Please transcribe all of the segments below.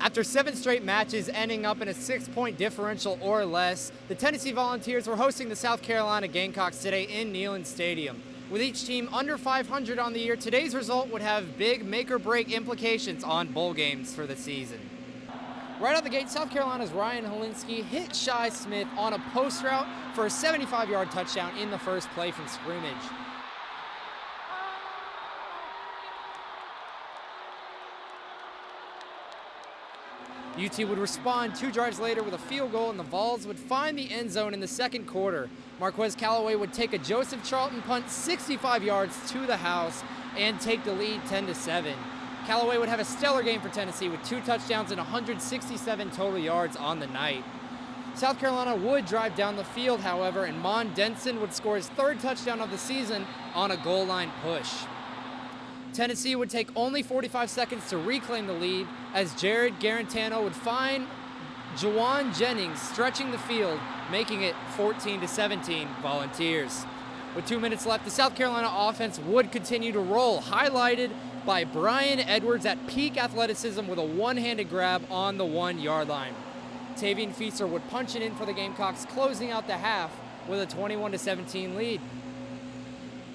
After 7 straight matches ending up in a 6-point differential or less, the Tennessee Volunteers were hosting the South Carolina Gamecocks today in Neyland Stadium. With each team under 500 on the year, today's result would have big make-or-break implications on bowl games for the season. Right out the gate, South Carolina's Ryan Helinski hit Shy Smith on a post route for a 75-yard touchdown in the first play from scrimmage. UT would respond 2 drives later with a field goal, and the Vols would find the end zone in the second quarter. Marquez Callaway would take a Joseph Charlton punt 65 yards to the house and take the lead 10-7. Callaway would have a stellar game for Tennessee with 2 touchdowns and 167 total yards on the night. South Carolina would drive down the field, however, and Mon Denson would score his 3rd touchdown of the season on a goal line push. Tennessee would take only 45 seconds to reclaim the lead as Jared Garantano would find Jawan Jennings stretching the field, making it 14-17 Volunteers. With 2 minutes left, the South Carolina offense would continue to roll, highlighted by Brian Edwards at peak athleticism with a one-handed grab on the 1-yard line. Tavian Feaster would punch it in for the Gamecocks, closing out the half with a 21-17 lead.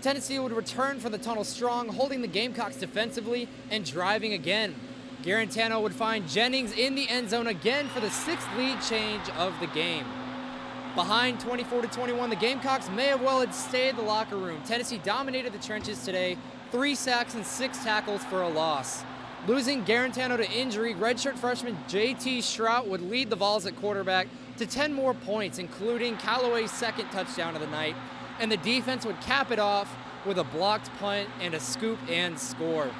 Tennessee would return from the tunnel strong, holding the Gamecocks defensively and driving again. Garantano would find Jennings in the end zone again for the 6th lead change of the game. Behind 24-21, the Gamecocks may have well had stayed in the locker room. Tennessee dominated the trenches today, 3 sacks and 6 tackles for a loss. Losing Garantano to injury, redshirt freshman J.T. Shrout would lead the Vols at quarterback to 10 more points, including Callaway's 2nd touchdown of the night, and the defense would cap it off with a blocked punt and a scoop and score.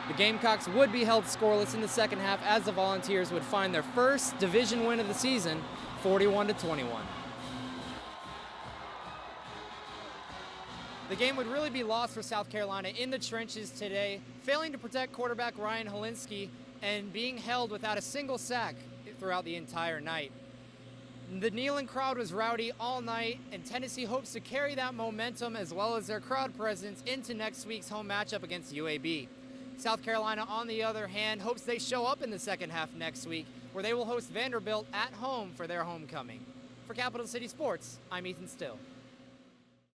The Gamecocks would be held scoreless in the second half as the Volunteers would find their first division win of the season, 41-21. The game would really be lost for South Carolina in the trenches today, failing to protect quarterback Ryan Helinski and being held without a single sack throughout the entire night. The Neyland crowd was rowdy all night, and Tennessee hopes to carry that momentum as well as their crowd presence into next week's home matchup against UAB. South Carolina, on the other hand, hopes they show up in the second half next week, where they will host Vanderbilt at home for their homecoming. For Capital City Sports, I'm Ethan Styll.